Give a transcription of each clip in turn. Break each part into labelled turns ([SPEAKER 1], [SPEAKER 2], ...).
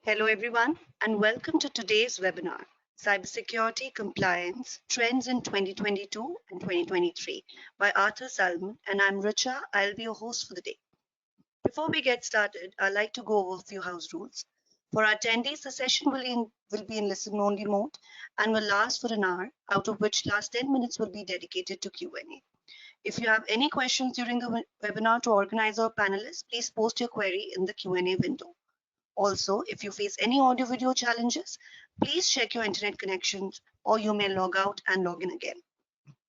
[SPEAKER 1] Hello, everyone, and welcome to today's webinar, Cybersecurity Compliance Trends in 2022 and 2023 by Arthur Salmon, and I'm Richa. I'll be your host for the day. Before we get started, I'd like to go over a few house rules. For our attendees, the session will be in listen-only mode and will last for an hour, out of which last 10 minutes will be dedicated to Q&A. If you have any questions during the webinar to organizer or panelists, please post your query in the Q&A window. Also, if you face any audio video challenges, please check your internet connections or you may log out and log in again.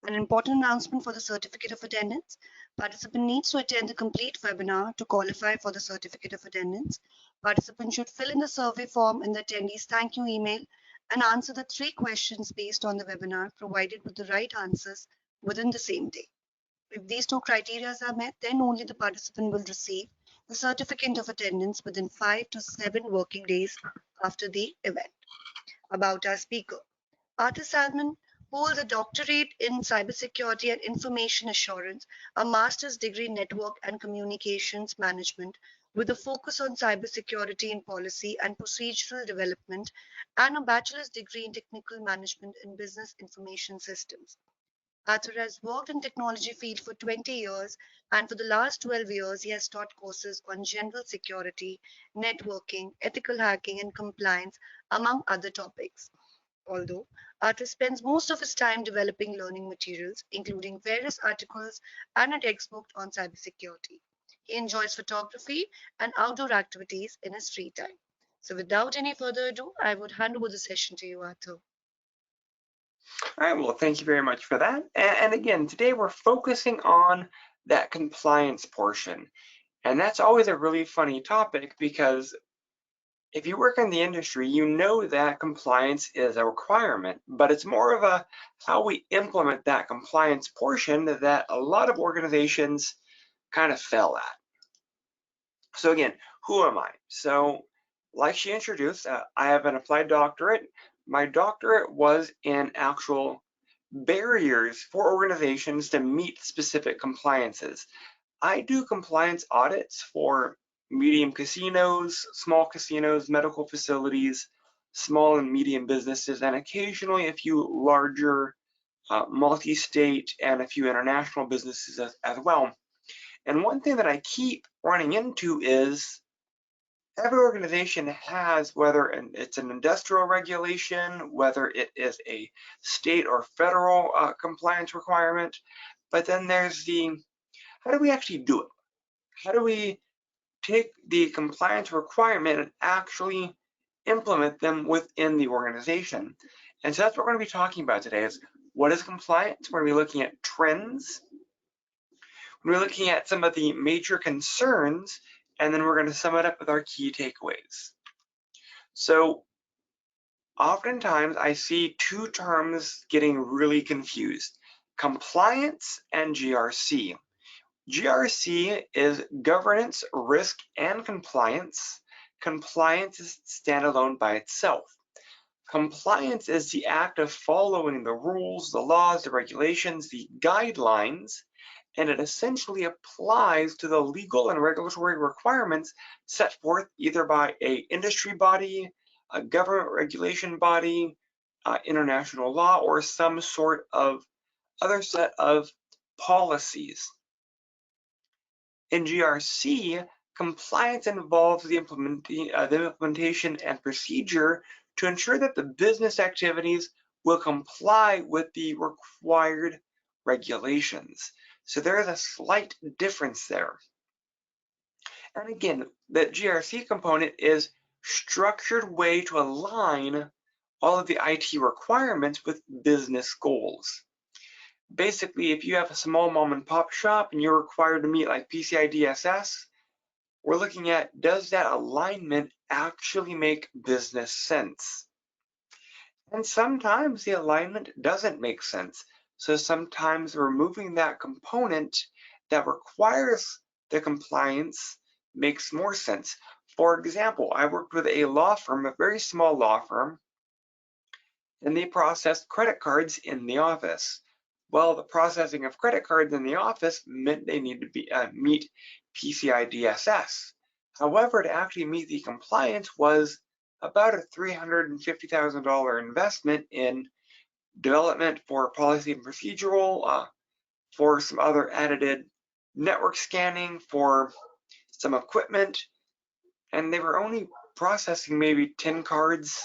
[SPEAKER 1] An important announcement for the certificate of attendance. Participant needs to attend the complete webinar to qualify for the certificate of attendance. Participant should fill in the survey form in the attendee's thank you email and answer the 3 questions based on the webinar provided with the right answers within the same day. If these 2 criteria are met, then only the participant will receive the certificate of attendance within 5 to 7 working days after the event. About our speaker, Arthur Salmon holds a doctorate in cybersecurity and information assurance, a master's degree in network and communications management with a focus on cybersecurity in policy and procedural development, and a bachelor's degree in technical management in business information systems. Arthur has worked in technology field for 20 years, and for the last 12 years, he has taught courses on general security, networking, ethical hacking, and compliance, among other topics. Although Arthur spends most of his time developing learning materials, including various articles and a textbook on cybersecurity. He enjoys photography and outdoor activities in his free time. So, without any further ado, I would hand over the session to you, Arthur.
[SPEAKER 2] All right, well, thank you very much for that. And again, today we're focusing on that compliance portion. And that's always a really funny topic because if you work in the industry, you know that compliance is a requirement, but it's more of a how we implement that compliance portion that a lot of organizations kind of fail at. So again, who am I? So like she introduced, I have an applied doctorate. My doctorate was in actual barriers for organizations to meet specific compliances. I do compliance audits for medium casinos, small casinos, medical facilities, small and medium businesses, and occasionally a few larger multi-state and a few international businesses as well. And one thing that I keep running into is every organization has, whether it's an industrial regulation, whether it is a state or federal compliance requirement, but then there's the, how do we actually do it? How do we take the compliance requirement and actually implement them within the organization? And so that's what we're going to be talking about today is what is compliance? We're going to be looking at trends. We're looking at some of the major concerns, and then we're going to sum it up with our key takeaways. So oftentimes I see 2 terms getting really confused, compliance and GRC. GRC is governance, risk, and compliance. Compliance is standalone by itself. Compliance is the act of following the rules, the laws, the regulations, the guidelines, and it essentially applies to the legal and regulatory requirements set forth either by an industry body, a government regulation body, international law, or some sort of other set of policies. In GRC, compliance involves the implementation and procedure to ensure that the business activities will comply with the required regulations. So there is a slight difference there. And again, the GRC component is structured way to align all of the IT requirements with business goals. Basically, if you have a small mom and pop shop and you're required to meet like PCI DSS, we're looking at, does that alignment actually make business sense? And sometimes the alignment doesn't make sense. So sometimes removing that component that requires the compliance makes more sense. For example, I worked with a law firm, a very small law firm, and they processed credit cards in the office. Well, the processing of credit cards in the office meant they needed to meet PCI DSS. However, to actually meet the compliance was about a $350,000 investment in development for policy and procedural, for some other added network scanning, for some equipment, and they were only processing maybe 10 cards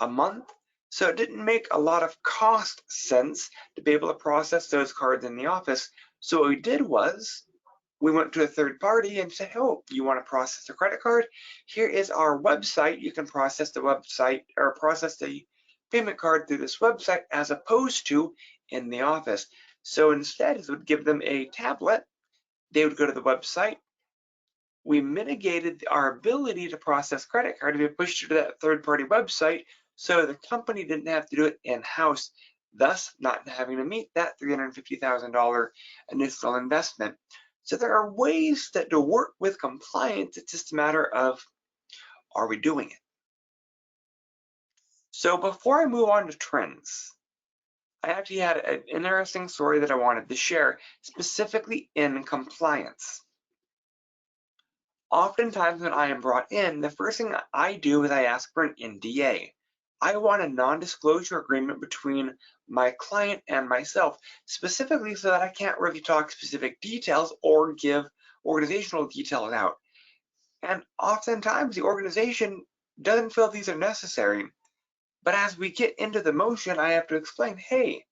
[SPEAKER 2] a month. So it didn't make a lot of cost sense to be able to process those cards in the office. So what we did was we went to a third party and said, oh, you want to process a credit card? Here is our website. You can process the website or process the payment card through this website as opposed to in the office. So instead, it would give them a tablet. They would go to the website. We mitigated our ability to process credit card. We pushed it to that third-party website so the company didn't have to do it in-house, thus not having to meet that $350,000 initial investment. So there are ways that to work with compliance. It's just a matter of, are we doing it? So before I move on to trends, I actually had an interesting story that I wanted to share, specifically in compliance. Oftentimes when I am brought in, the first thing I do is I ask for an NDA. I want a non-disclosure agreement between my client and myself, specifically so that I can't really talk specific details or give organizational details out. And oftentimes the organization doesn't feel these are necessary. But as we get into the motion, I have to explain, hey,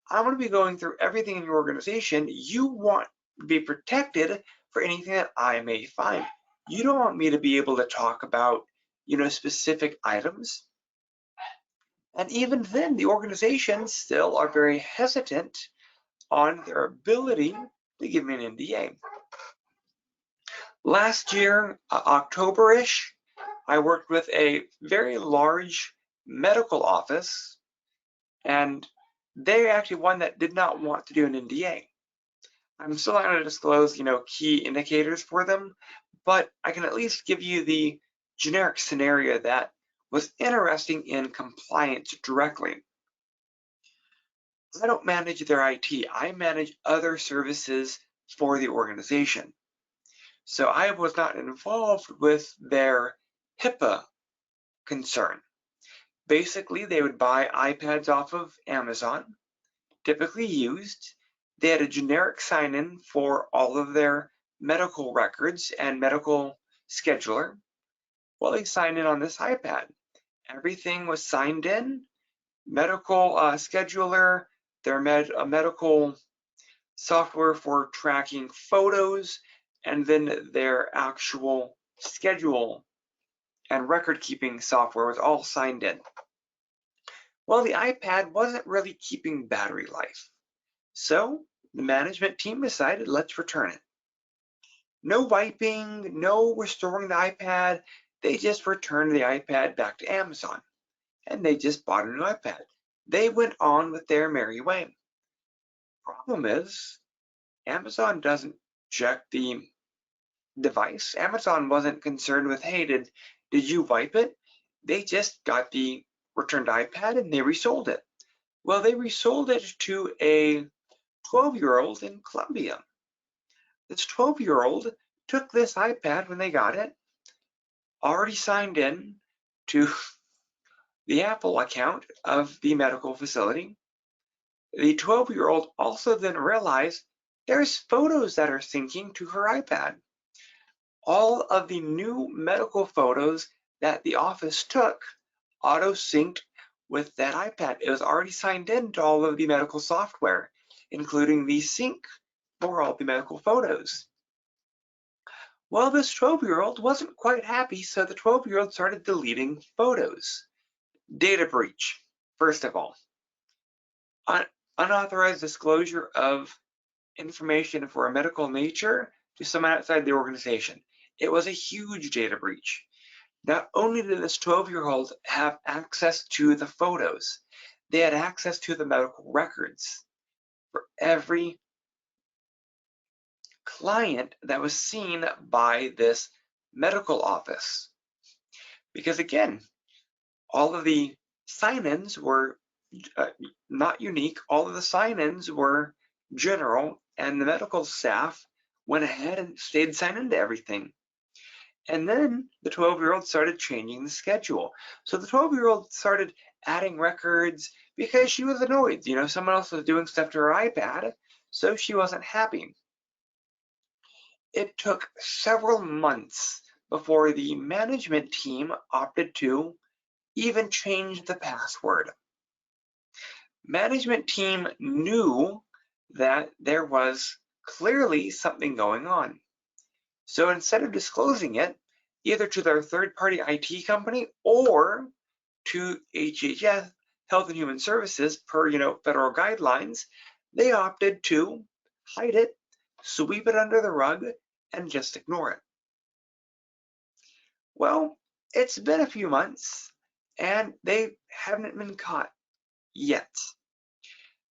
[SPEAKER 2] I'm going to be going through everything in your organization. You want to be protected for anything that I may find. You don't want me to be able to talk about, specific items. And even then, the organizations still are very hesitant on their ability to give me an NDA. Last year, October-ish, I worked with a very large medical office, and they're actually one that did not want to do an NDA. I'm still not going to disclose, key indicators for them, but I can at least give you the generic scenario that was interesting in compliance directly. I don't manage their IT. I manage other services for the organization. So I was not involved with their HIPAA concern. Basically, they would buy iPads off of Amazon, typically used. They had a generic sign-in for all of their medical records and medical scheduler. Well, they signed in on this iPad. Everything was signed in, medical scheduler, their medical software for tracking photos, and then their actual schedule and record-keeping software was all signed in. Well, the iPad wasn't really keeping battery life. So the management team decided, let's return it. No wiping, no restoring the iPad. They just returned the iPad back to Amazon, and they just bought a new iPad. They went on with their merry way. Problem is, Amazon doesn't check the device. Amazon wasn't concerned with, hey, did you wipe it? They just got the returned iPad and they resold it. Well, they resold it to a 12-year-old in Colombia. This 12-year-old took this iPad when they got it, already signed in to the Apple account of the medical facility. The 12-year-old also then realized there's photos that are syncing to her iPad. All of the new medical photos that the office took auto-synced with that iPad. It was already signed in to all of the medical software, including the sync for all the medical photos. Well, this 12-year-old wasn't quite happy, so the 12-year-old started deleting photos. Data breach, first of all. Unauthorized disclosure of information for a medical nature to someone outside the organization. It was a huge data breach. Not only did this 12-year-old have access to the photos, they had access to the medical records for every client that was seen by this medical office. Because again, all of the sign-ins were not unique. All of the sign-ins were general, and the medical staff went ahead and stayed signed into everything. And then the 12-year-old started changing the schedule. So the 12-year-old started adding records because she was annoyed. Someone else was doing stuff to her iPad, so she wasn't happy. It took several months before the management team opted to even change the password. Management team knew that there was clearly something going on. So instead of disclosing it, either to their third-party IT company or to HHS, Health and Human Services, per federal guidelines, they opted to hide it, sweep it under the rug, and just ignore it. Well, it's been a few months, and they haven't been caught yet.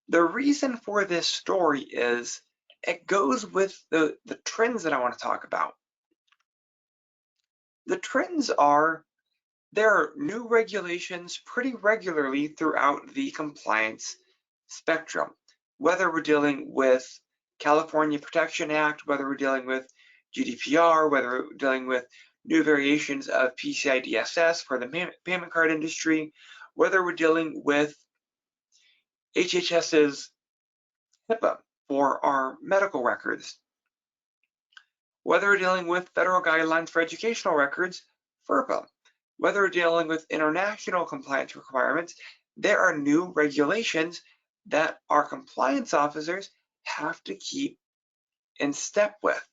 [SPEAKER 2] The reason for this story is it goes with the trends that I want to talk about. The trends are there are new regulations pretty regularly throughout the compliance spectrum, whether we're dealing with California Protection Act, whether we're dealing with GDPR, whether we're dealing with new variations of PCI DSS for the payment card industry, whether we're dealing with HHS's HIPAA for our medical records, whether we're dealing with federal guidelines for educational records, FERPA, whether we're dealing with international compliance requirements, there are new regulations that our compliance officers have to keep in step with.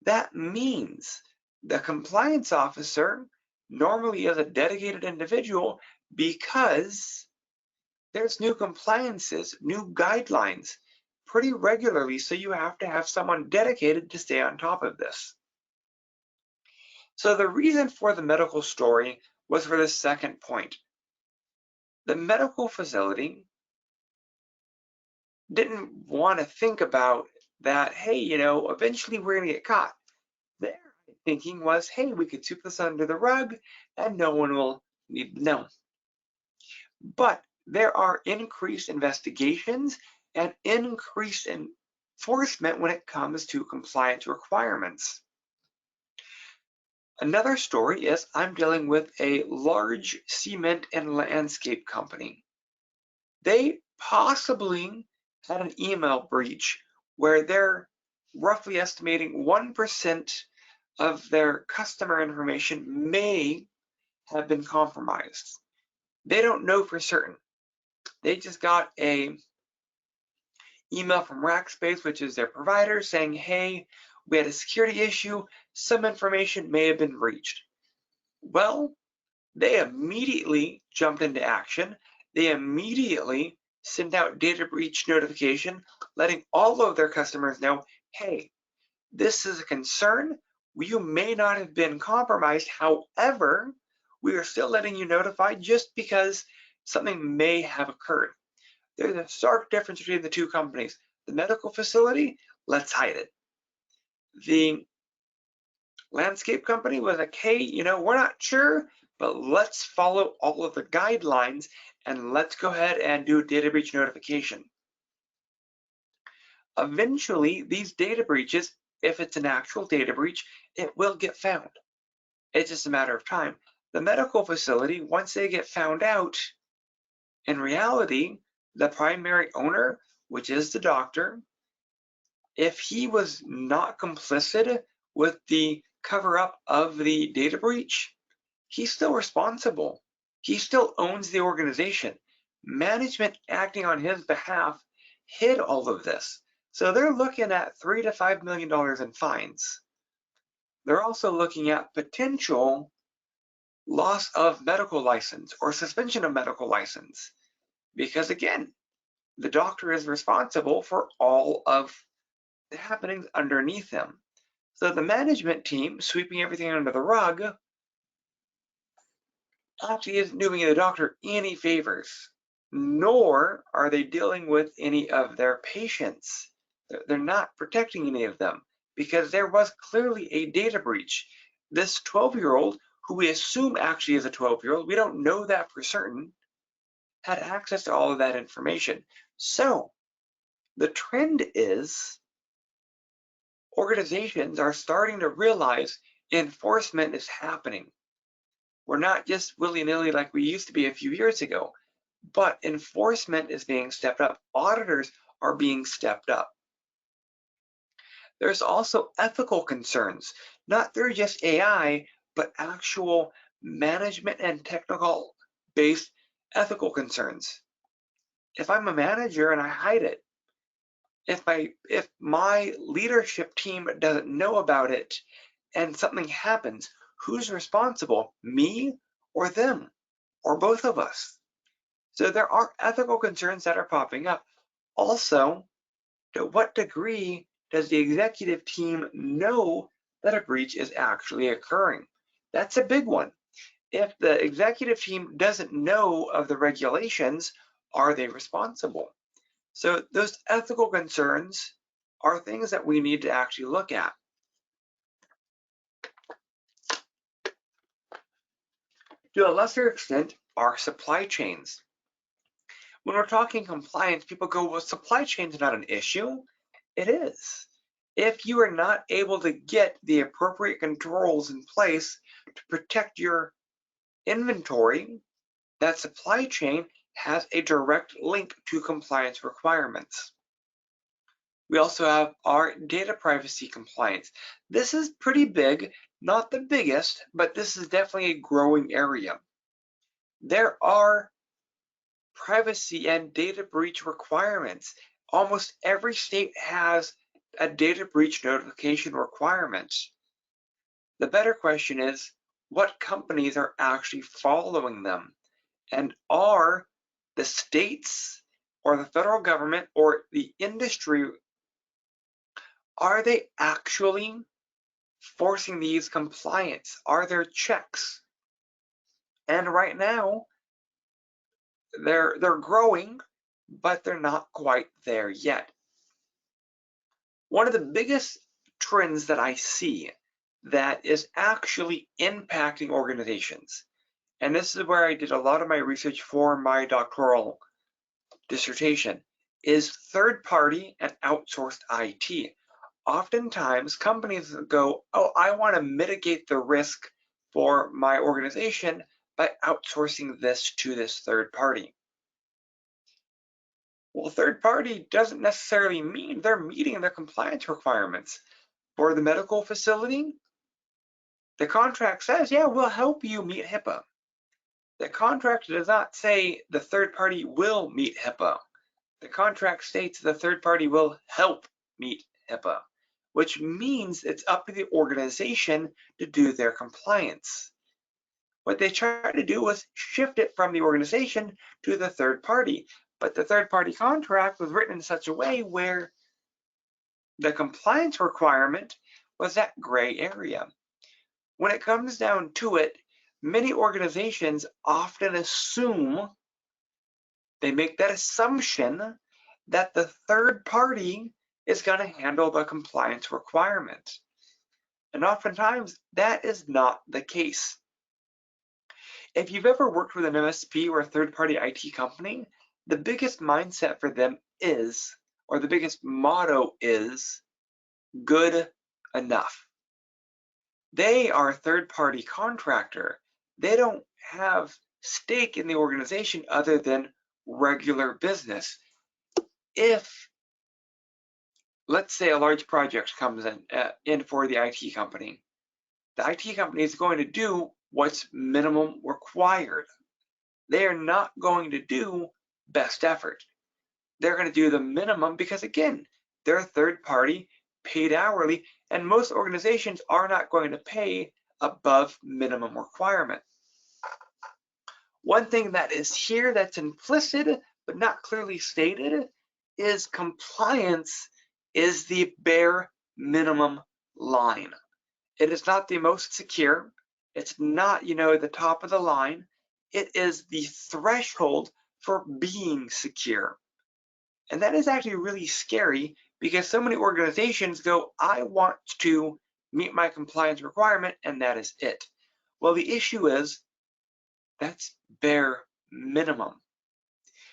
[SPEAKER 2] That means the compliance officer normally is a dedicated individual because there's new compliances, new guidelines pretty regularly, so you have to have someone dedicated to stay on top of this. So the reason for the medical story was for the second point. The medical facility didn't want to think about that, hey, eventually we're going to get caught. Their thinking was, hey, we could sweep this under the rug and no one will need to know. But there are increased investigations and increased enforcement when it comes to compliance requirements. Another story is I'm dealing with a large cement and landscape company. They possibly had an email breach where they're roughly estimating 1% of their customer information may have been compromised. They don't know for certain. They just got a email from Rackspace, which is their provider, saying, hey, we had a security issue, some information may have been breached. Well, they immediately jumped into action. They immediately sent out data breach notification, letting all of their customers know, hey, this is a concern. You may not have been compromised. However, we are still letting you notify just because something may have occurred. There's a stark difference between the two companies. The medical facility, let's hide it. The landscape company was like, hey, we're not sure, but let's follow all of the guidelines and let's go ahead and do a data breach notification. Eventually, these data breaches, if it's an actual data breach, it will get found. It's just a matter of time. The medical facility, once they get found out, in reality, the primary owner, which is the doctor, if he was not complicit with the cover-up of the data breach, he's still responsible. He still owns the organization. Management acting on his behalf hid all of this. So they're looking at $3 to $5 million in fines. They're also looking at potential loss of medical license or suspension of medical license. Because again, the doctor is responsible for all of the happenings underneath him. So the management team, sweeping everything under the rug, actually isn't doing the doctor any favors, nor are they dealing with any of their patients. They're not protecting any of them because there was clearly a data breach. This 12-year-old, who we assume actually is a 12-year-old, we don't know that for certain, had access to all of that information. So the trend is organizations are starting to realize enforcement is happening. We're not just willy-nilly like we used to be a few years ago, but enforcement is being stepped up. Auditors are being stepped up. There's also ethical concerns, not through just AI, but actual management and technical based ethical concerns. If I'm a manager and I hide it, if my leadership team doesn't know about it and something happens, who's responsible? Me or them? Or both of us? So there are ethical concerns that are popping up. Also, to what degree does the executive team know that a breach is actually occurring? That's a big one. If the executive team doesn't know of the regulations, are they responsible? So those ethical concerns are things that we need to actually look at. To a lesser extent, our supply chains. When we're talking compliance, people go, well, supply chain's not an issue. It is. If you are not able to get the appropriate controls in place to protect your inventory, that supply chain has a direct link to compliance requirements. We also have our data privacy compliance. This is pretty big, not the biggest, but this is definitely a growing area. There are privacy and data breach requirements. Almost every state has a data breach notification requirement. The better question is, what companies are actually following them? And are the states or the federal government or the industry, are they actually forcing these compliance? Are there checks? And right now, they're growing, but they're not quite there yet. One of the biggest trends that I see that is actually impacting organizations, and this is where I did a lot of my research for my doctoral dissertation, is third-party and outsourced IT. Oftentimes, companies go, oh, I want to mitigate the risk for my organization by outsourcing this to this third party. Well, third party doesn't necessarily mean they're meeting the compliance requirements. For the medical facility, the contract says, yeah, we'll help you meet HIPAA. The contract does not say the third party will meet HIPAA. The contract states the third party will help meet HIPAA, which means it's up to the organization to do their compliance. What they tried to do was shift it from the organization to the third party, but the third party contract was written in such a way where the compliance requirement was that gray area. When it comes down to it, many organizations often assume, they make that assumption that the third party is going to handle the compliance requirement. And oftentimes that is not the case. If you've ever worked with an MSP or a third-party IT company, the biggest mindset for them is, or the biggest motto is, good enough. They are a third-party contractor. They don't have stake in the organization other than regular business. If, let's say, a large project comes in for the IT company, the IT company is going to do what's minimum required. They are not going to do best effort. They're going to do the minimum because, again, they're a third party, paid hourly, and most organizations are not going to pay above minimum requirement. One thing that is here that's implicit but not clearly stated is compliance is the bare minimum line. It is not the most secure. It's not, the top of the line. It is the threshold for being secure. And that is actually really scary because so many organizations go, I want to meet my compliance requirement, and that is it. Well, the issue is that's bare minimum.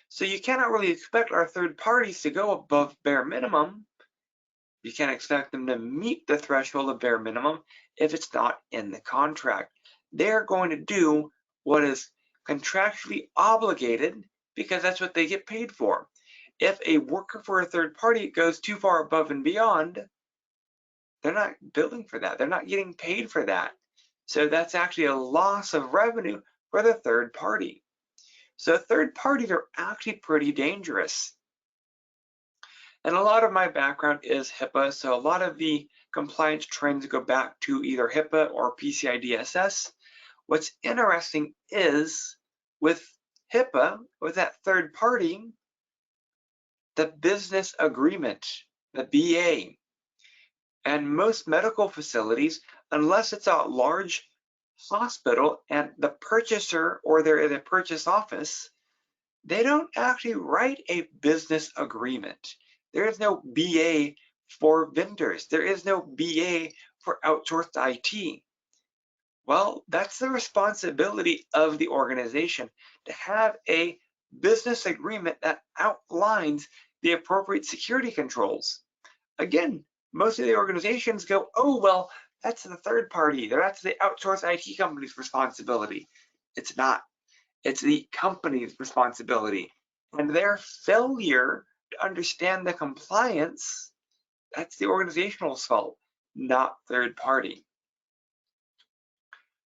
[SPEAKER 2] So you cannot really expect our third parties to go above bare minimum You can't expect them to meet the threshold of bare minimum if it's not in the contract. They're going to do what is contractually obligated because that's what they get paid for. If a worker for a third party goes too far above and beyond, they're not billing for that. They're not getting paid for that. So that's actually a loss of revenue for the third party. So third parties are actually pretty dangerous. And a lot of my background is HIPAA, so a lot of the compliance trends go back to either HIPAA or PCI DSS. What's interesting is with HIPAA, with that third party, the business agreement, the BA, and most medical facilities, unless it's a large hospital and the purchaser or they're in a purchase office, they don't actually write a business agreement. There is no BA for vendors. There is no BA for outsourced IT. Well, that's the responsibility of the organization to have a business agreement that outlines the appropriate security controls. Again, most of the organizations go, oh, well, that's the third party. That's the outsourced IT company's responsibility. It's not. It's the company's responsibility. And their failure to understand the compliance, that's the organizational's fault, not third party.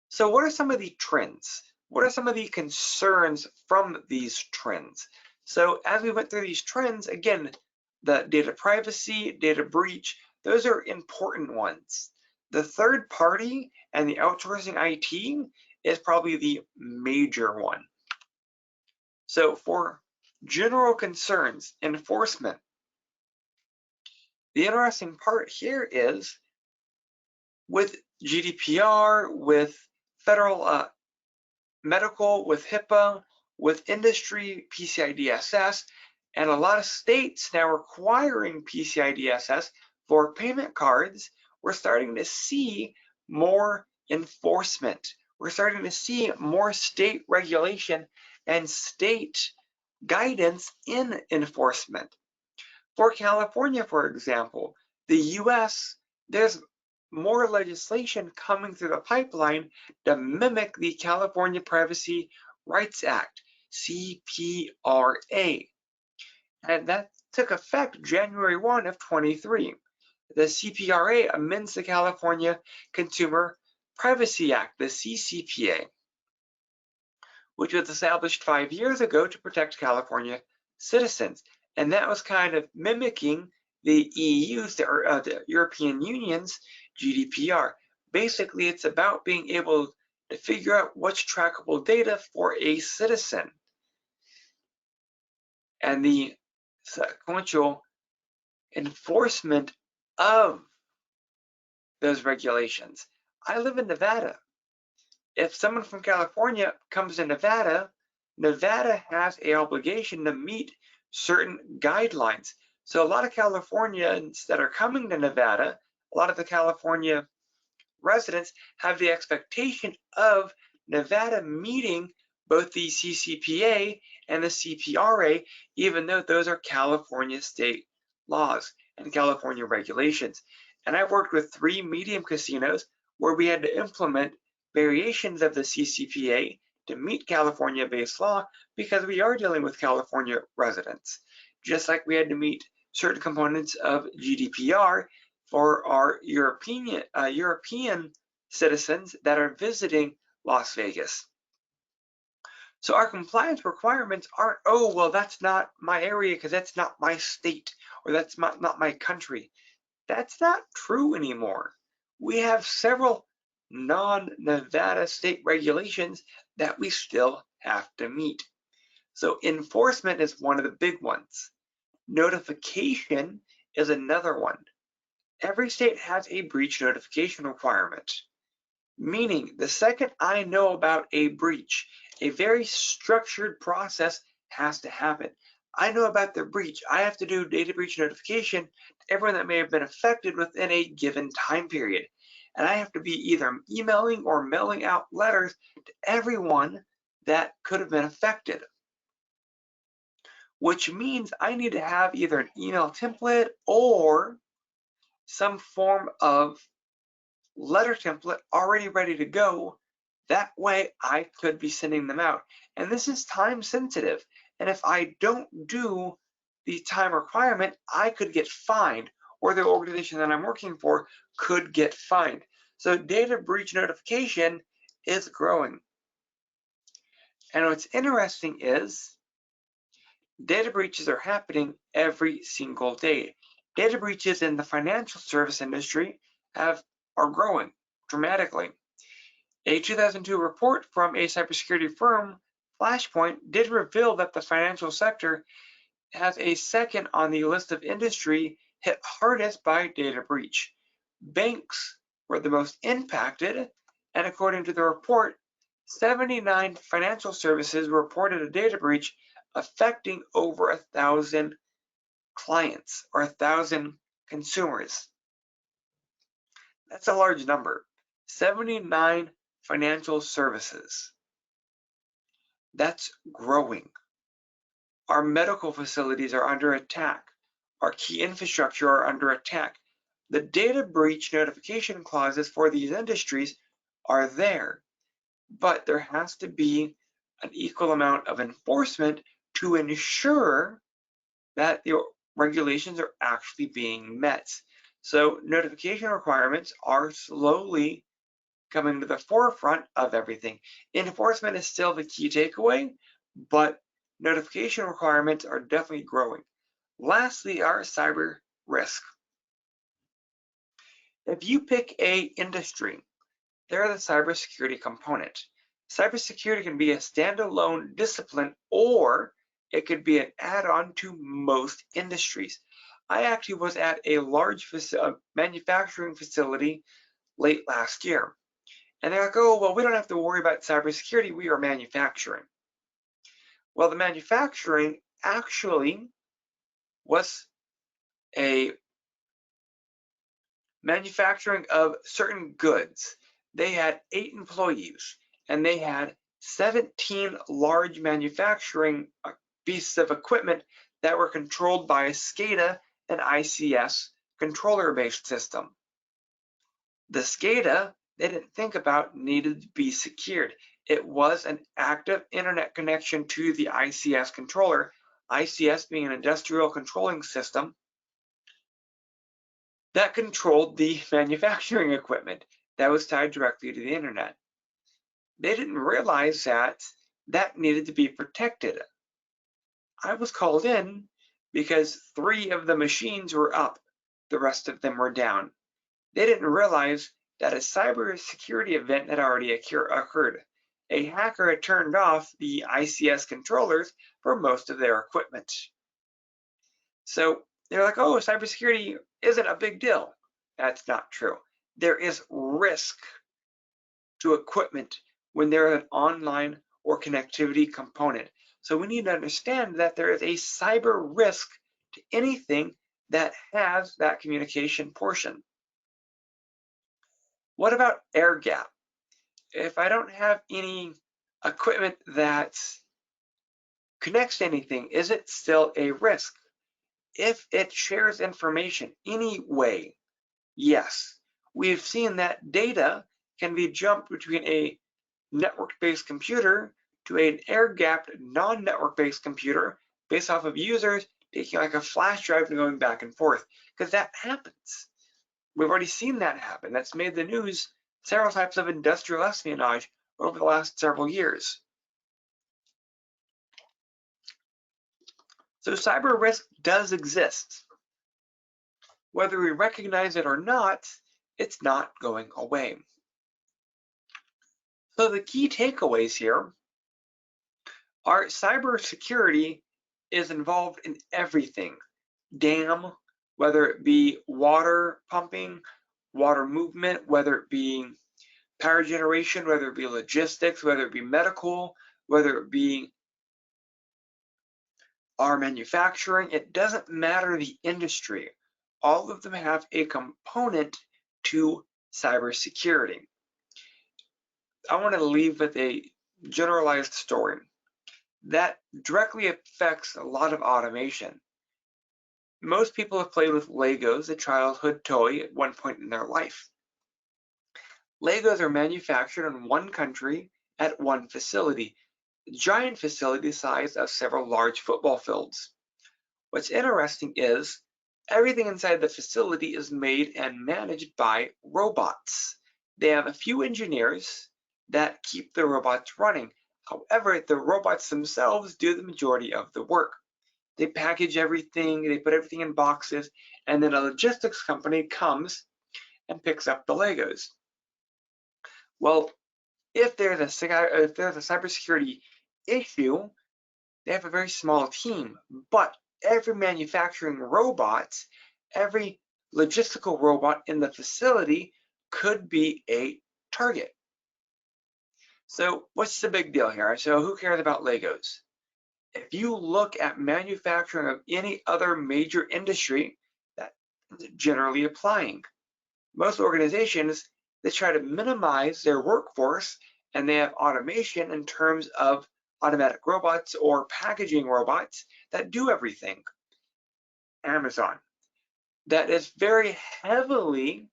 [SPEAKER 2] So what are some of the trends? What are some of the concerns from these trends? So as we went through these trends, again, the data privacy, data breach, those are important ones. The third party and the outsourcing IT is probably the major one. So for general concerns, enforcement, the interesting part here is with GDPR, with federal medical, with HIPAA, with industry, PCI DSS, and a lot of states now requiring PCI DSS for payment cards, we're starting to see more enforcement. We're starting to see more state regulation and state guidance in enforcement. For California, for example, the US, there's more legislation coming through the pipeline to mimic the California Privacy Rights Act, CPRA. And that took effect January 1 of 23. The CPRA amends the California Consumer Privacy Act, the CCPA, which was established 5 years ago to protect California citizens. And that was kind of mimicking the EU's, the European Union's GDPR. Basically, it's about being able to figure out what's trackable data for a citizen and the sequential enforcement of those regulations. I live in Nevada. If someone from California comes to Nevada, Nevada has an obligation to meet certain guidelines. So a lot of Californians that are coming to Nevada, a lot of the California residents have the expectation of Nevada meeting both the CCPA and the CPRA, even though those are California state laws and California regulations. And I've worked with 3 medium casinos where we had to implement variations of the CCPA to meet California-based law because we are dealing with California residents, just like we had to meet certain components of GDPR for our European citizens that are visiting Las Vegas. So our compliance requirements aren't, oh, well, that's not my area because that's not my state or that's not my country. That's not true anymore. We have several non-Nevada state regulations that we still have to meet. So enforcement is one of the big ones. Notification is another one. Every state has a breach notification requirement, meaning the second I know about a breach, a very structured process has to happen. I know about the breach. I have to do data breach notification to everyone that may have been affected within a given time period. And I have to be either emailing or mailing out letters to everyone that could have been affected, which means I need to have either an email template or some form of letter template already ready to go. That way I could be sending them out. And this is time sensitive. And if I don't do the time requirement, I could get fined, or the organization that I'm working for could get fined. So data breach notification is growing. And what's interesting is data breaches are happening every single day. Data breaches in the financial service industry are growing dramatically. A 2002 report from a cybersecurity firm, Flashpoint, did reveal that the financial sector has a second on the list of industry hit hardest by data breach. Banks were the most impacted, and according to the report, 79 financial services reported a data breach affecting over 1,000 clients or 1,000 consumers. That's a large number. 79 financial services. That's growing. Our medical facilities are under attack. Our key infrastructure are under attack. The data breach notification clauses for these industries are there, but there has to be an equal amount of enforcement to ensure that the regulations are actually being met. So notification requirements are slowly coming to the forefront of everything. Enforcement is still the key takeaway, but notification requirements are definitely growing. Lastly, our cyber risk. If you pick a industry, they're the cybersecurity component. Cybersecurity can be a standalone discipline, or it could be an add-on to most industries. I actually was at a large manufacturing facility late last year. And they're like, oh, well, we don't have to worry about cybersecurity. We are manufacturing. Well, the manufacturing actually was a manufacturing of certain goods. They had 8 employees, and they had 17 large manufacturing pieces of equipment that were controlled by a SCADA and ICS controller-based system. The SCADA, they didn't think about, needed to be secured. It was an active internet connection to the ICS controller, ICS being an industrial controlling system that controlled the manufacturing equipment that was tied directly to the internet. They didn't realize that that needed to be protected. I was called in because 3 of the machines were up, the rest of them were down. They didn't realize that a cybersecurity event had already occurred. A hacker had turned off the ICS controllers for most of their equipment. So they're like, oh, cybersecurity isn't a big deal. That's not true. There is risk to equipment when there is an online or connectivity component. So we need to understand that there is a cyber risk to anything that has that communication portion. What about air gap? If I don't have any equipment that connects to anything, is it still a risk? If it shares information anyway, yes. We've seen that data can be jumped between a network-based computer to an air-gapped non-network-based computer based off of users taking like a flash drive and going back and forth, because that happens. We've already seen that happen. That's made the news, several types of industrial espionage over the last several years. So cyber risk does exist. Whether we recognize it or not, it's not going away. So the key takeaways here are cybersecurity is involved in everything. Dam, whether it be water pumping, water movement, whether it be power generation, whether it be logistics, whether it be medical, whether it be our manufacturing, it doesn't matter the industry. All of them have a component to cybersecurity. I want to leave with a generalized story that directly affects a lot of automation. Most people have played with Legos, a childhood toy, at one point in their life. Legos are manufactured in one country at one facility, giant facility size of several large football fields. What's interesting is everything inside the facility is made and managed by robots. They have a few engineers that keep the robots running. However, the robots themselves do the majority of the work. They package everything, they put everything in boxes, and then a logistics company comes and picks up the Legos. Well, if there's a cybersecurity issue, they have a very small team, but every manufacturing robot, every logistical robot in the facility could be a target. So what's the big deal here? So who cares about Legos? If you look at manufacturing of any other major industry, that's generally applying. Most organizations, they try to minimize their workforce, and they have automation in terms of automatic robots or packaging robots that do everything. Amazon, that is very heavily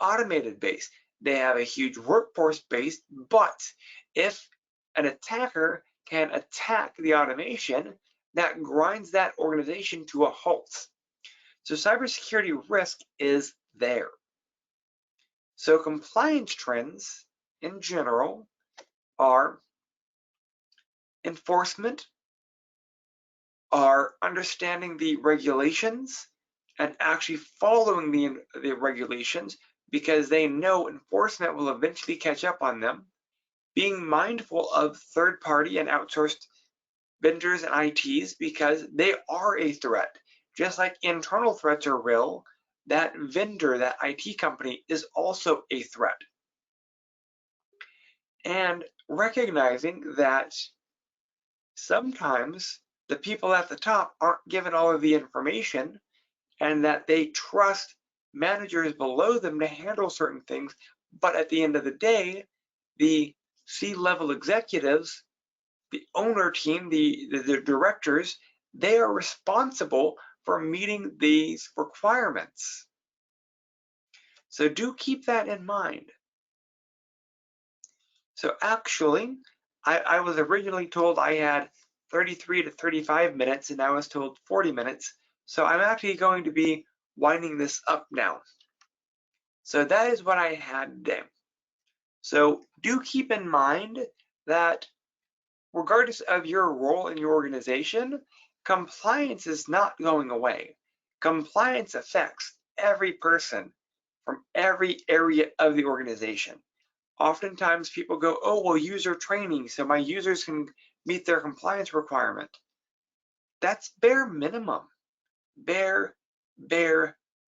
[SPEAKER 2] automated based. They have a huge workforce base, but if an attacker can attack the automation, that grinds that organization to a halt. So cybersecurity risk is there. So compliance trends in general are enforcement, are understanding the regulations and actually following the regulations because they know enforcement will eventually catch up on them, being mindful of third-party and outsourced vendors and ITs because they are a threat. Just like internal threats are real, that vendor, that IT company is also a threat. And recognizing that sometimes the people at the top aren't given all of the information and that they trust managers below them to handle certain things. But at the end of the day, the C-level executives, the owner team, the directors, they are responsible for meeting these requirements. So do keep that in mind. So actually, I was originally told I had 33 to 35 minutes, and I was told 40 minutes. So I'm actually going to be winding this up now. So that is what I had today. So do keep in mind that regardless of your role in your organization, compliance is not going away. Compliance affects every person from every area of the organization. Oftentimes people go, oh, well, user training, so my users can meet their compliance requirement. That's bare minimum, bare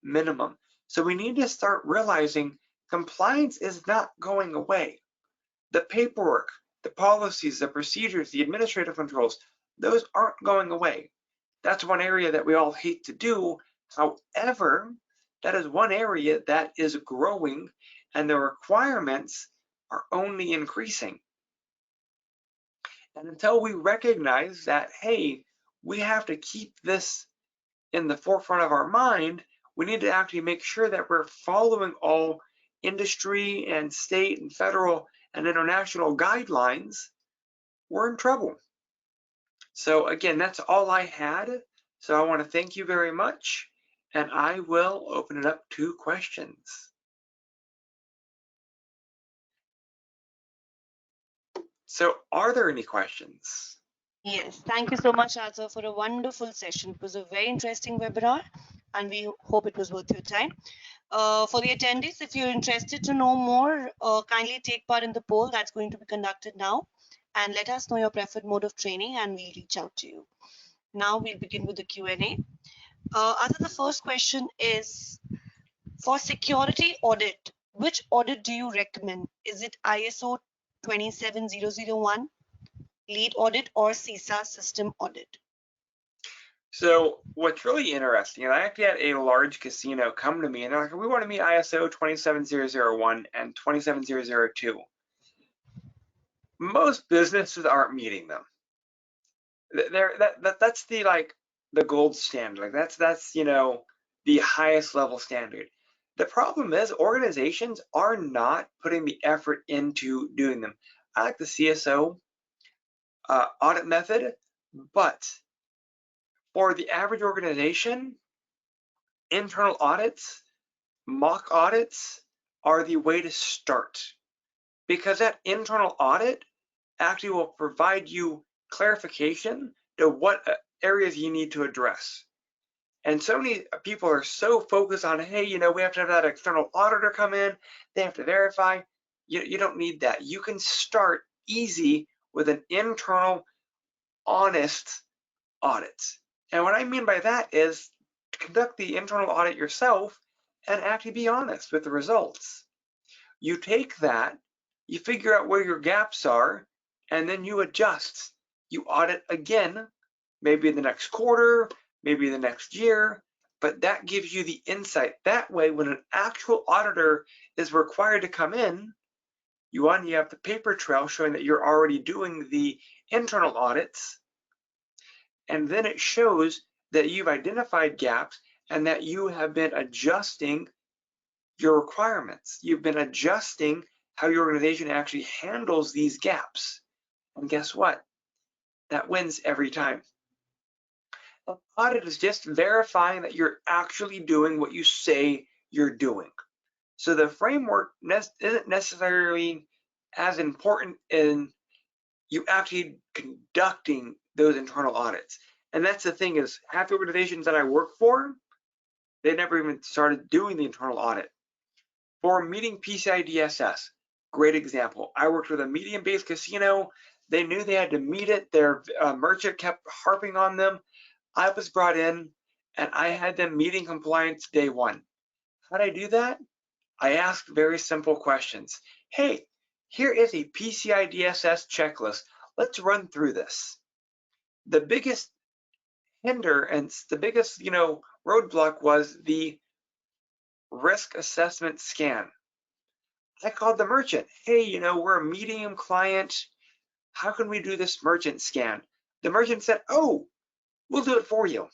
[SPEAKER 2] minimum. So we need to start realizing compliance is not going away. The paperwork, the policies, the procedures, the administrative controls, those aren't going away. That's one area that we all hate to do. However, that is one area that is growing and the requirements are only increasing. And until we recognize that, hey, we have to keep this in the forefront of our mind, we need to actually make sure that we're following all industry and state and federal and international guidelines. We're in trouble. So again, that's all I had. So I want to thank you very much, and I will open it up to questions. So are there any questions?
[SPEAKER 1] Yes, thank you so much, Arthur, for a wonderful session. It was a very interesting webinar, and we hope it was worth your time. For the attendees, if you're interested to know more, kindly take part in the poll that's going to be conducted now, and let us know your preferred mode of training, and we'll reach out to you. Now we'll begin with the Q&A. Arthur, the first question is, for security audit, which audit do you recommend? Is it ISO 27001? Lead audit or CISA system audit?
[SPEAKER 2] So what's really interesting, and I actually had a large casino come to me and they're like, we want to meet ISO 27001 and 27002. Most businesses aren't meeting them. That's the the gold standard. Like that's the highest level standard. The problem is organizations are not putting the effort into doing them. I like the CSO audit method, but for the average organization, internal audits, mock audits are the way to start, because that internal audit actually will provide you clarification to what areas you need to address. And so many people are so focused on, hey, we have to have that external auditor come in, they have to verify. You don't need that. You can start easy with an internal, honest audit. And what I mean by that is to conduct the internal audit yourself and actually be honest with the results. You take that, you figure out where your gaps are, and then you adjust. You audit again, maybe in the next quarter, maybe the next year, but that gives you the insight. That way, when an actual auditor is required to come in, you have the paper trail showing that you're already doing the internal audits, and then it shows that you've identified gaps and that you have been adjusting your requirements. You've been adjusting how your organization actually handles these gaps. And guess what? That wins every time. An audit is just verifying that you're actually doing what you say you're doing. So the framework isn't necessarily as important in you actually conducting those internal audits. And that's the thing, is half the organizations that I work for, they never even started doing the internal audit. For meeting PCI DSS, great example. I worked with a medium-based casino. They knew they had to meet it. Their merchant kept harping on them. I was brought in and I had them meeting compliance day one. How did I do that? I asked very simple questions. Hey, here is a PCI DSS checklist. Let's run through this. The biggest hindrance, the biggest, roadblock was the risk assessment scan. I called the merchant. Hey, we're a medium client. How can we do this merchant scan? The merchant said, oh, we'll do it for you.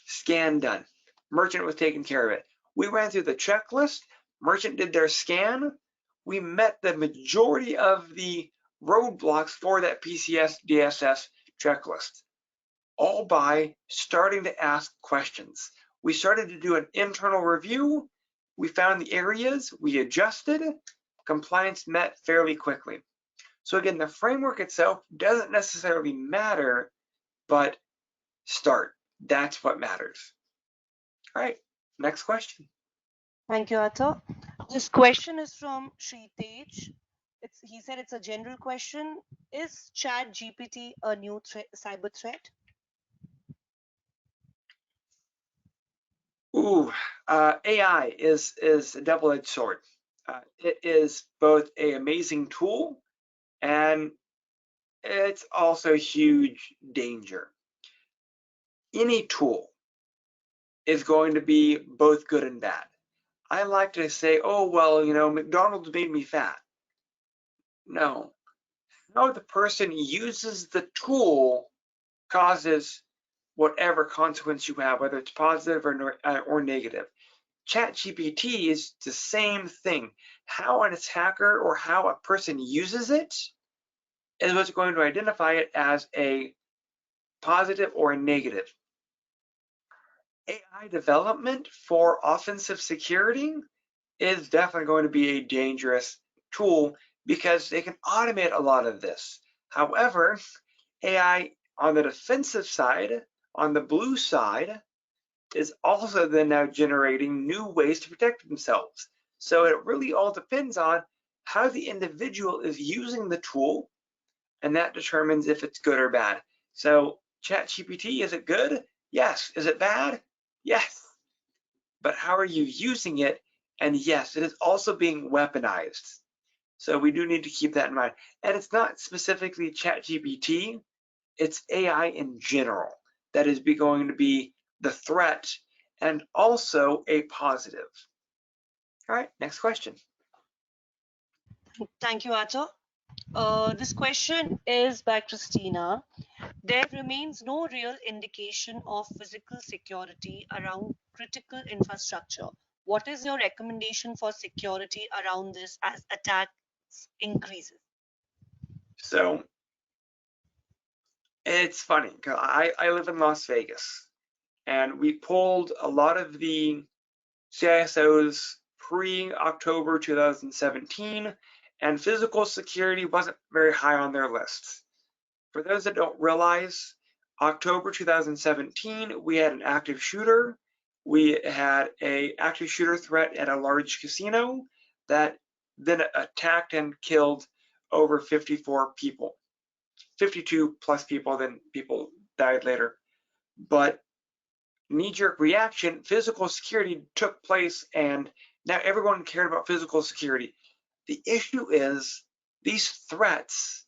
[SPEAKER 2] Scan done. Merchant was taking care of it. We ran through the checklist. Merchant did their scan. We met the majority of the roadblocks for that PCS DSS checklist, all by starting to ask questions. We started to do an internal review. We found the areas, we adjusted, compliance met fairly quickly. So again, the framework itself doesn't necessarily matter, but start. That's what matters. All right, next question.
[SPEAKER 1] Thank you, Arthur. This question is from Sri Tej. He said it's a general question. Is Chat GPT a new cyber threat?
[SPEAKER 2] Ooh, AI is a double-edged sword. It is both an amazing tool and it's also a huge danger. Any tool is going to be both good and bad. I like to say, oh, well, McDonald's made me fat. No, how the person uses the tool causes whatever consequence you have, whether it's positive or negative. ChatGPT is the same thing. How an attacker or how a person uses it is what's going to identify it as a positive or a negative. AI development for offensive security is definitely going to be a dangerous tool because they can automate a lot of this. However, AI on the defensive side, on the blue side, is also then now generating new ways to protect themselves. So it really all depends on how the individual is using the tool, and that determines if it's good or bad. So ChatGPT, is it good? Yes. Is it bad? Yes. But how are you using it? And yes, it is also being weaponized. So we do need to keep that in mind. And it's not specifically ChatGPT, it's AI in general that is going to be the threat and also a positive. All right, next question.
[SPEAKER 1] Thank you, Arthur. This question is by Christina. There remains no real indication of physical security around critical infrastructure. What is your recommendation for security around this as attacks increases?
[SPEAKER 2] So it's funny because I live in Las Vegas, and we pulled a lot of the CISOs pre-October 2017, and physical security wasn't very high on their lists. For those that don't realize, October 2017, we had an active shooter. We had an active shooter threat at a large casino that then attacked and killed over 54 people. 52 plus people, then people died later. But knee-jerk reaction, physical security took place, and now everyone cared about physical security. The issue is these threats,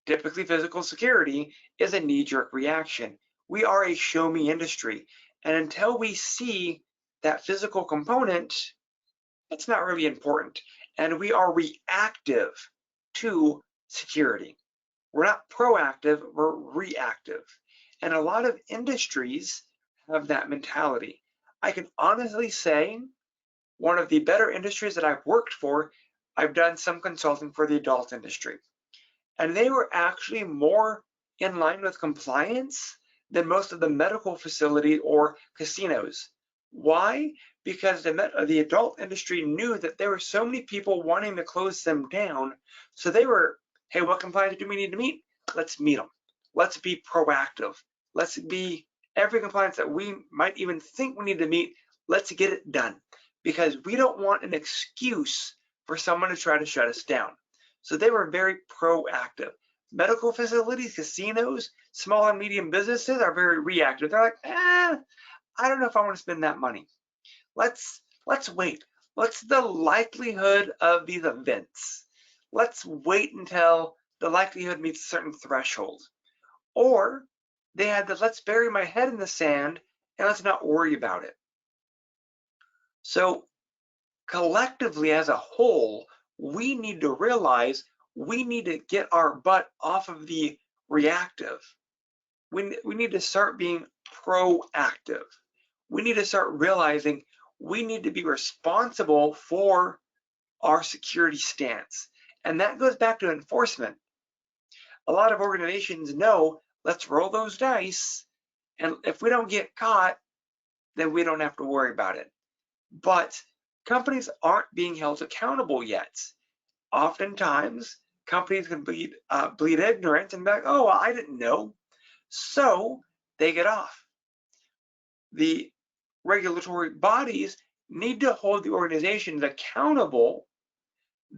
[SPEAKER 2] typically physical security, is a knee-jerk reaction. We are a show-me industry, and until we see that physical component, that's not really important. And we are reactive to security. We're not proactive, we're reactive. And a lot of industries have that mentality. I can honestly say one of the better industries that I've worked for, I've done some consulting for the adult industry. And they were actually more in line with compliance than most of the medical facility or casinos. Why? Because the adult industry knew that there were so many people wanting to close them down. So they were, hey, what compliance do we need to meet? Let's meet them. Let's be proactive. Let's be every compliance that we might even think we need to meet. Let's get it done, because we don't want an excuse for someone to try to shut us down. So they were very proactive. Medical facilities, casinos, small and medium businesses are very reactive. They're like, I don't know if I want to spend that money. Let's wait. What's the likelihood of these events? Let's wait until the likelihood meets a certain threshold. Or they had the let's bury my head in the sand and let's not worry about it. So collectively as a whole, we need to realize we need to get our butt off of the reactive. We need to start being proactive. We need to start realizing we need to be responsible for our security stance. And that goes back to enforcement. A lot of organizations know, let's roll those dice, and if we don't get caught, then we don't have to worry about it. But companies aren't being held accountable yet. Oftentimes, companies can bleed ignorance and be like, oh, well, I didn't know. So they get off. The regulatory bodies need to hold the organizations accountable.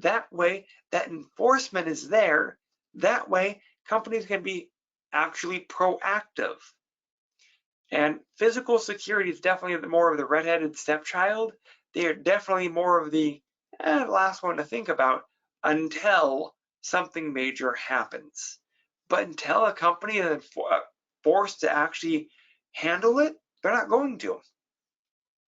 [SPEAKER 2] That way, that enforcement is there. That way, companies can be actually proactive. And physical security is definitely more of the redheaded stepchild. They are definitely more of the last one to think about until something major happens. But until a company is forced to actually handle it, they're not going to.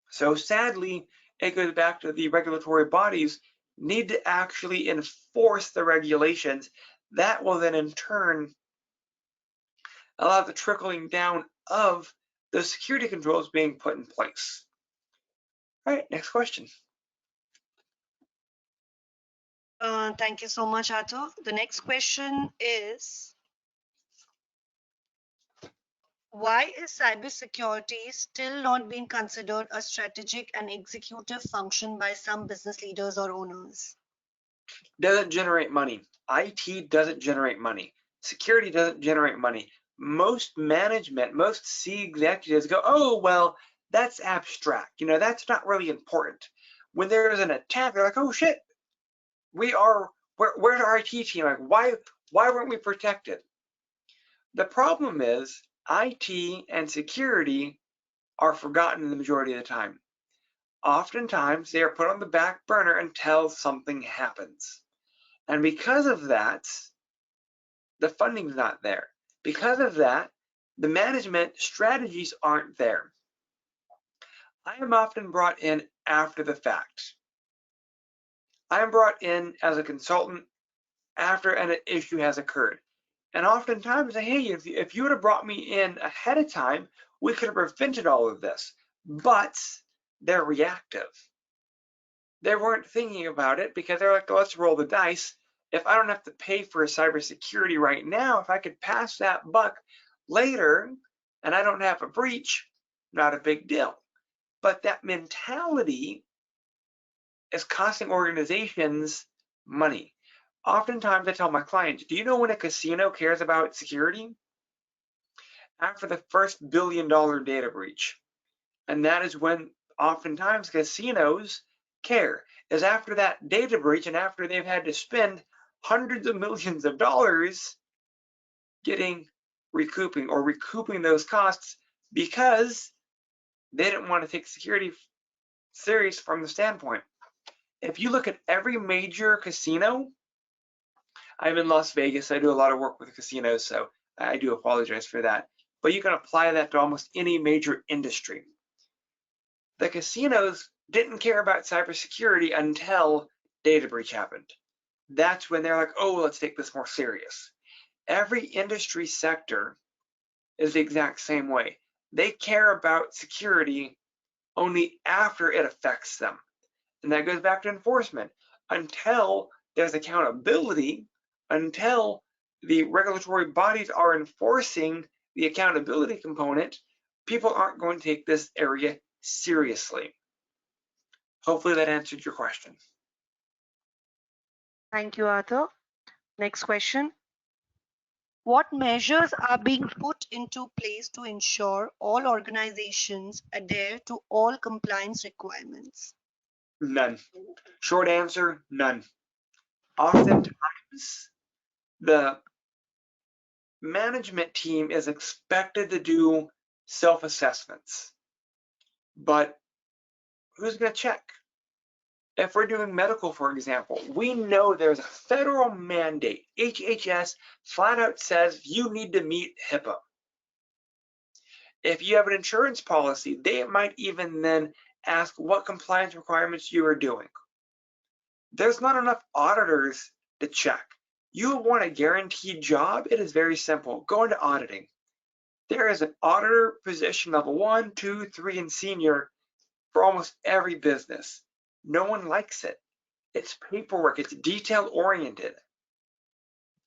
[SPEAKER 2] So sadly, it goes back to the regulatory bodies need to actually enforce the regulations. That will then in turn allow the trickling down of the security controls being put in place. All right, next question.
[SPEAKER 1] Thank you so much, Ato. The next question is, why is cybersecurity still not being considered a strategic and executive function by some business leaders or owners?
[SPEAKER 2] Doesn't generate money. IT doesn't generate money. Security doesn't generate money. Most management, most C executives go, oh, well, that's abstract. You know, that's not really important. When there's an attack, they're like, oh shit, where's our IT team? Like, why weren't we protected? The problem is IT and security are forgotten the majority of the time. Oftentimes, they are put on the back burner until something happens. And because of that, the funding's not there. Because of that, the management strategies aren't there. I am often brought in after the fact. I am brought in as a consultant after an issue has occurred. And oftentimes, hey, if you would have brought me in ahead of time, we could have prevented all of this. But they're reactive. They weren't thinking about it because they're like, let's roll the dice. If I don't have to pay for cybersecurity right now, if I could pass that buck later and I don't have a breach, not a big deal. But that mentality is costing organizations money. Oftentimes I tell my clients, do you know when a casino cares about security? After the first $1 billion data breach. And that is when oftentimes casinos care, is after that data breach and after they've had to spend hundreds of millions of dollars recouping those costs because they didn't want to take security serious from the standpoint. If you look at every major casino, I'm in Las Vegas, I do a lot of work with casinos, so I do apologize for that. But you can apply that to almost any major industry. The casinos didn't care about cybersecurity until data breach happened. That's when they're like, oh, let's take this more serious. Every industry sector is the exact same way. They care about security only after it affects them. And that goes back to enforcement. Until there's accountability, until the regulatory bodies are enforcing the accountability component, people aren't going to take this area seriously. Hopefully that answered your question.
[SPEAKER 1] Thank you, Arthur. Next question. What measures are being put into place to ensure all organizations adhere to all compliance requirements?
[SPEAKER 2] None. Short answer, none. Oftentimes, the management team is expected to do self-assessments, but who's going to check? If we're doing medical, for example, we know there's a federal mandate. HHS flat out says you need to meet HIPAA. If you have an insurance policy, they might even then ask what compliance requirements you are doing. There's not enough auditors to check. You want a guaranteed job? It is very simple. Go into auditing. There is an auditor position level 1, 2, 3, and senior for almost every business. No one likes it. It's paperwork, it's detail oriented.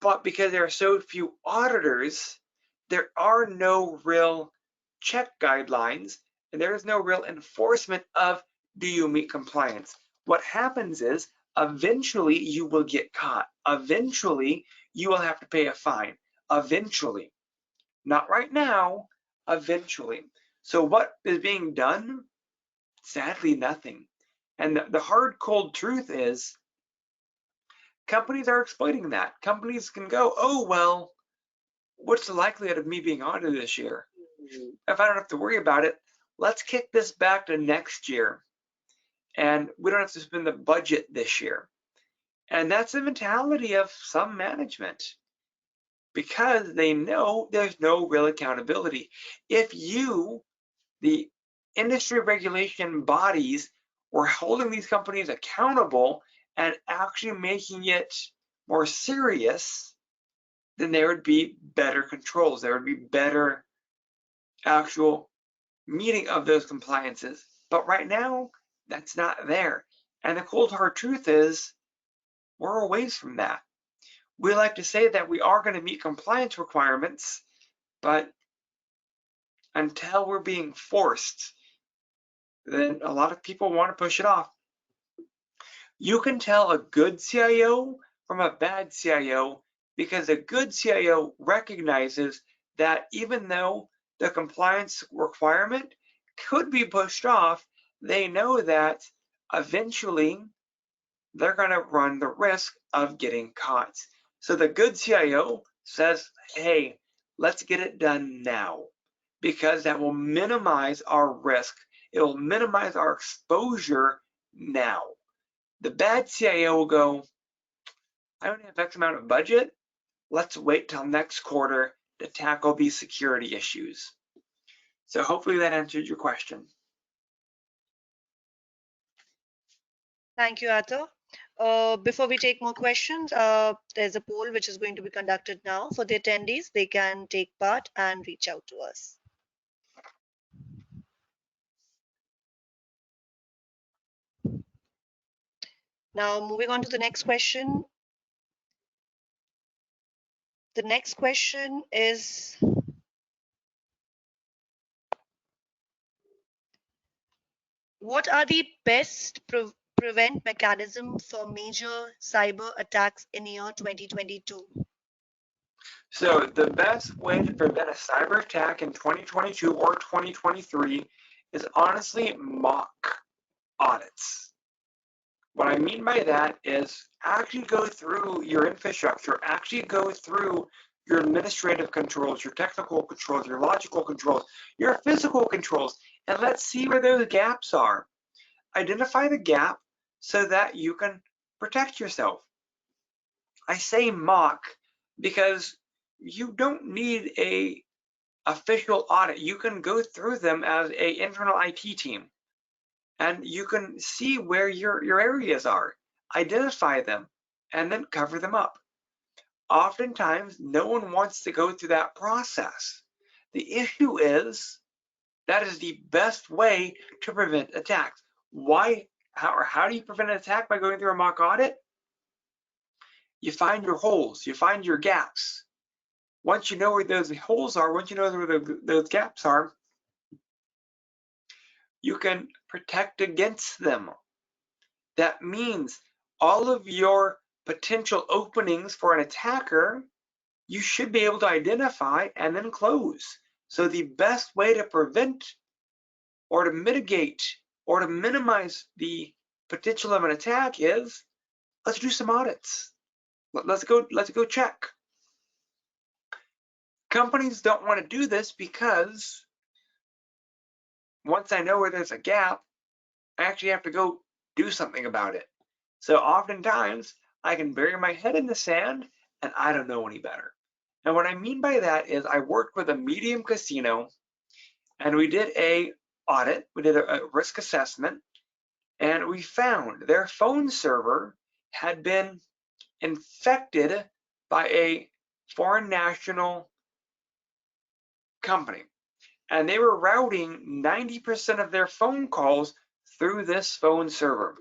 [SPEAKER 2] But because there are so few auditors, there are no real check guidelines and there is no real enforcement of do you meet compliance. What happens is eventually you will get caught. Eventually you will have to pay a fine. Eventually. Not right now, eventually. So what is being done? Sadly, nothing. And the hard, cold truth is companies are exploiting that. Companies can go, oh, well, what's the likelihood of me being audited this year? If I don't have to worry about it, let's kick this back to next year. And we don't have to spend the budget this year. And that's the mentality of some management because they know there's no real accountability. If you, the industry regulation bodies, were holding these companies accountable and actually making it more serious, then there would be better controls. There would be better actual meeting of those compliances. But right now, that's not there. And the cold hard truth is we're a ways from that. We like to say that we are going to meet compliance requirements, but until we're being forced, then a lot of people want to push it off. You can tell a good CIO from a bad CIO because a good CIO recognizes that even though the compliance requirement could be pushed off, they know that eventually they're going to run the risk of getting caught. So the good CIO says, hey, let's get it done now because that will minimize our risk. It will minimize our exposure now. The bad CIO will go, I only have X amount of budget. Let's wait till next quarter to tackle these security issues. So hopefully that answered your question.
[SPEAKER 1] Thank you, Arthur. Before we take more questions, there's a poll which is going to be conducted now for the attendees. They can take part and reach out to us. Now, moving on to the next question. The next question is, what are the best prevent mechanism for major cyber attacks in year 2022?
[SPEAKER 2] So the best way to prevent a cyber attack in 2022 or 2023 is honestly mock audits. What I mean by that is actually go through your infrastructure, actually go through your administrative controls, your technical controls, your logical controls, your physical controls, and let's see where those gaps are. Identify the gap so that you can protect yourself. I say mock because you don't need a official audit. You can go through them as a internal IT team, and you can see where your areas are, identify them, and then cover them up. Oftentimes, no one wants to go through that process. The issue is that is the best way to prevent attacks. Why? How do you prevent an attack by going through a mock audit? You find your holes, you find your gaps. Once you know where those holes are, once you know where those gaps are, you can protect against them. That means all of your potential openings for an attacker, you should be able to identify and then close. So the best way to prevent or to mitigate or to minimize the potential of an attack is let's do some audits. Let's go check. Companies don't want to do this because once I know where there's a gap, I actually have to go do something about it. So oftentimes I can bury my head in the sand and I don't know any better. And what I mean by that is I worked with a medium casino and we did a audit, we did a risk assessment, and we found their phone server had been infected by a foreign national company. And they were routing 90% of their phone calls through this phone server.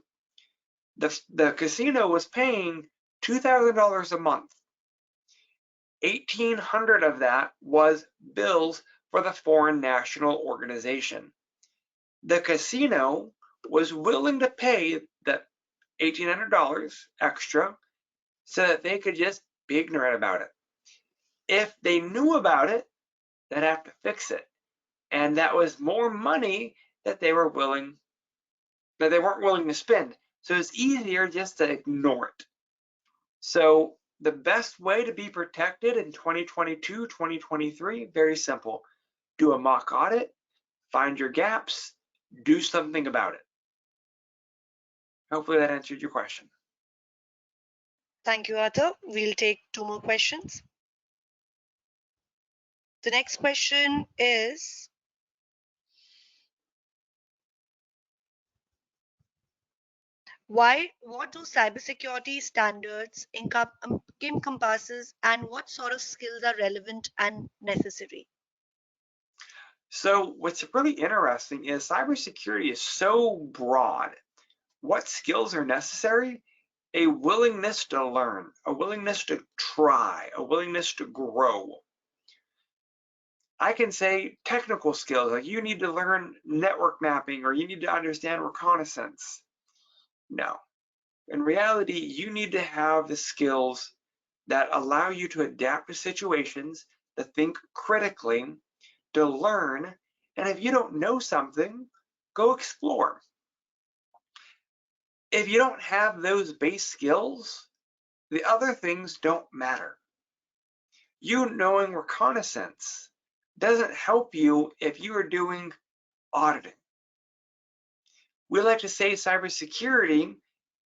[SPEAKER 2] The casino was paying $2,000 a month. 1,800 of that was bills for the foreign national organization. The casino was willing to pay the $1,800 extra so that they could just be ignorant about it. If they knew about it, they'd have to fix it. And that was more money that they weren't willing to spend. So it's easier just to ignore it. So the best way to be protected in 2022, 2023, very simple. Do a mock audit, find your gaps, do something about it. Hopefully that answered your question.
[SPEAKER 1] Thank you, Arthur. We'll take two more questions. The next question is, what do cybersecurity standards encompasses, and what sort of skills are relevant and necessary?
[SPEAKER 2] So what's really interesting is cybersecurity is so broad. What skills are necessary? A willingness to learn, a willingness to try, a willingness to grow. I can say technical skills, like you need to learn network mapping or you need to understand reconnaissance. No. In reality, you need to have the skills that allow you to adapt to situations, to think critically, to learn, and if you don't know something, go explore. If you don't have those base skills, the other things don't matter. You knowing reconnaissance doesn't help you if you are doing auditing. We like to say cybersecurity,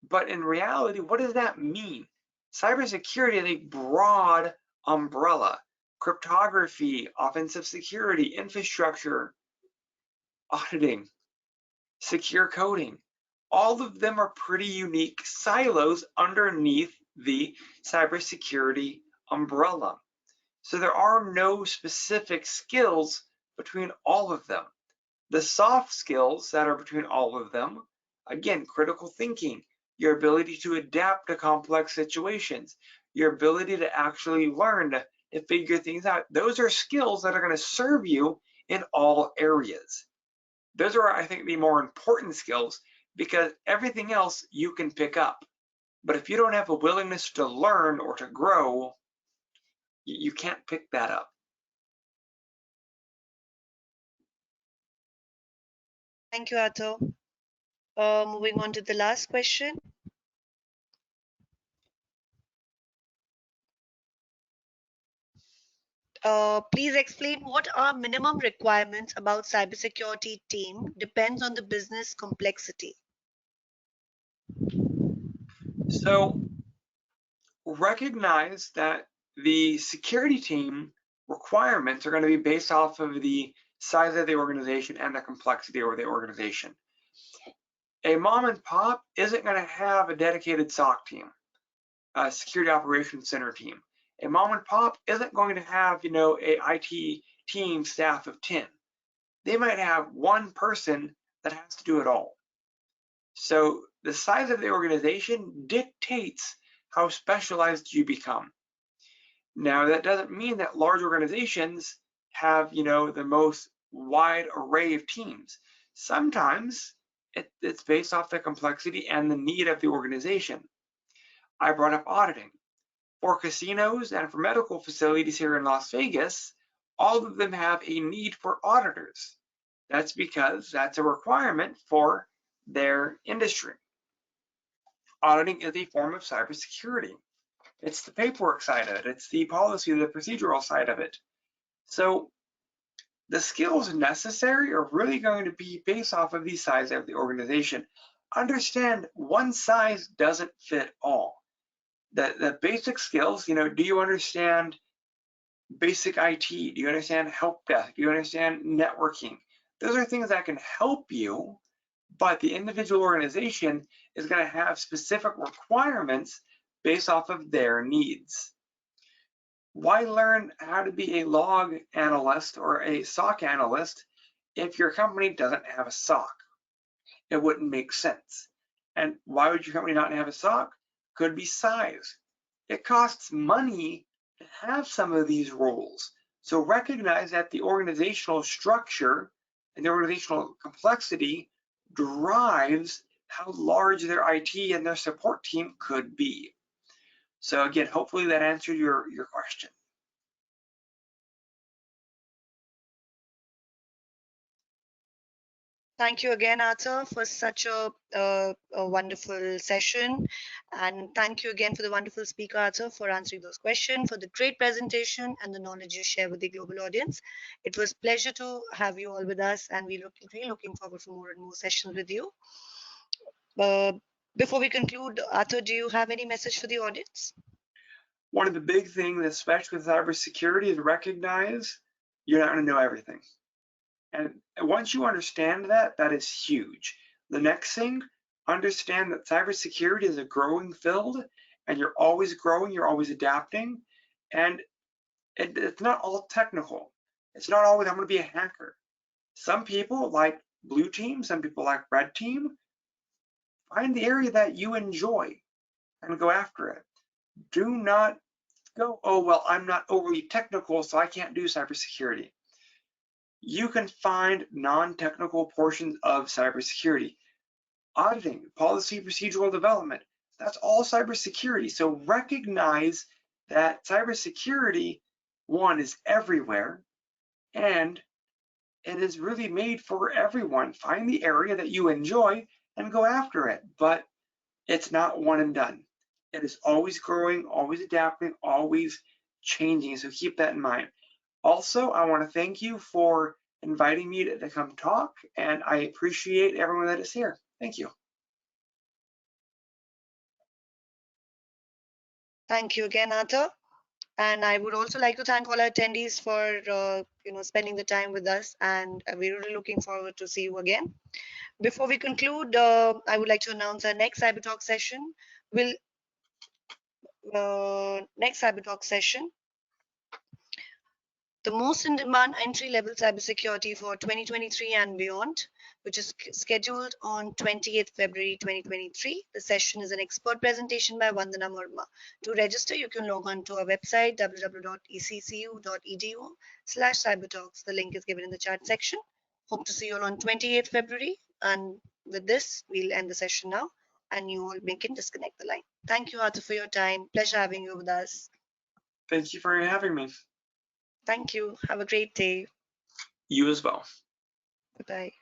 [SPEAKER 2] but in reality, what does that mean? Cybersecurity is a broad umbrella. Cryptography, offensive security, infrastructure, auditing, secure coding. all of them are pretty unique silos underneath the cybersecurity umbrella. So there are no specific skills between all of them. The soft skills that are between all of them, again, critical thinking, your ability to adapt to complex situations, your ability to actually learn to figure things out, those are skills that are going to serve you in all areas. Those are, I think, the more important skills because everything else you can pick up. But if you don't have a willingness to learn or to grow, you can't pick that up.
[SPEAKER 1] Thank you, Arthur. Moving on to the last question. Please explain what are minimum requirements about cybersecurity team depends on the business complexity.
[SPEAKER 2] So recognize that the security team requirements are going to be based off of the size of the organization and the complexity of the organization. A mom and pop isn't going to have a dedicated SOC team, a security operations center team. A mom and pop isn't going to have, a IT team staff of 10. They might have one person that has to do it all. So the size of the organization dictates how specialized you become. Now, that doesn't mean that large organizations have, the most wide array of teams. Sometimes it's based off the complexity and the need of the organization. I brought up auditing. For casinos and for medical facilities here in Las Vegas, all of them have a need for auditors. That's because that's a requirement for their industry. Auditing is a form of cybersecurity. It's the paperwork side of it. It's the policy, the procedural side of it. So the skills necessary are really going to be based off of the size of the organization. Understand one size doesn't fit all. The basic skills, do you understand basic IT? Do you understand help desk? Do you understand networking? Those are things that can help you, but the individual organization is going to have specific requirements based off of their needs. Why learn how to be a log analyst or a SOC analyst if your company doesn't have a SOC? It wouldn't make sense. And why would your company not have a SOC? Could be size. It costs money to have some of these roles. So recognize that the organizational structure and the organizational complexity drives how large their IT and their support team could be. So again, hopefully that answered your question.
[SPEAKER 1] Thank you again, Arthur, for such a wonderful session. And thank you again for the wonderful speaker, Arthur, for answering those questions, for the great presentation and the knowledge you share with the global audience. It was a pleasure to have you all with us, and we're really looking forward for more and more sessions with you. Uh, Before we conclude, Arthur, do you have any message for the audience?
[SPEAKER 2] One of the big things, especially with cybersecurity, is recognize you're not going to know everything. And once you understand that, that is huge. The next thing, understand that cybersecurity is a growing field and you're always growing, you're always adapting. And it's not all technical. It's not always, I'm going to be a hacker. Some people like blue team, some people like red team. Find the area that you enjoy and go after it. Do not go, oh, well, I'm not overly technical, so I can't do cybersecurity. You can find non-technical portions of cybersecurity. Auditing, policy procedural development, that's all cybersecurity. So recognize that cybersecurity, one, is everywhere, and it is really made for everyone. Find the area that you enjoy and go after it, but it's not one and done. It is always growing, always adapting, always changing, so keep that in mind. Also, I want to thank you for inviting me to come talk, and I appreciate everyone that is here. Thank you.
[SPEAKER 1] Thank you again, Arthur. And I would also like to thank all our attendees for spending the time with us. And we're really looking forward to see you again. Before we conclude, I would like to announce our next Cyber Talk session. Next Cyber Talk session, the most in demand entry level cybersecurity for 2023 and beyond, which is scheduled on 28th February 2023. The session is an expert presentation by Vandana Murma. To register, you can log on to our website www.eccu.edu/cybertalks. The link is given in the chat section. Hope to see you all on 28th February. And with this, we'll end the session now, and you all may can disconnect the line. Thank you, Arthur, for your time. Pleasure having you with us.
[SPEAKER 2] Thank you for having me.
[SPEAKER 1] Thank you. Have a great day.
[SPEAKER 2] You as well.
[SPEAKER 1] Bye-bye.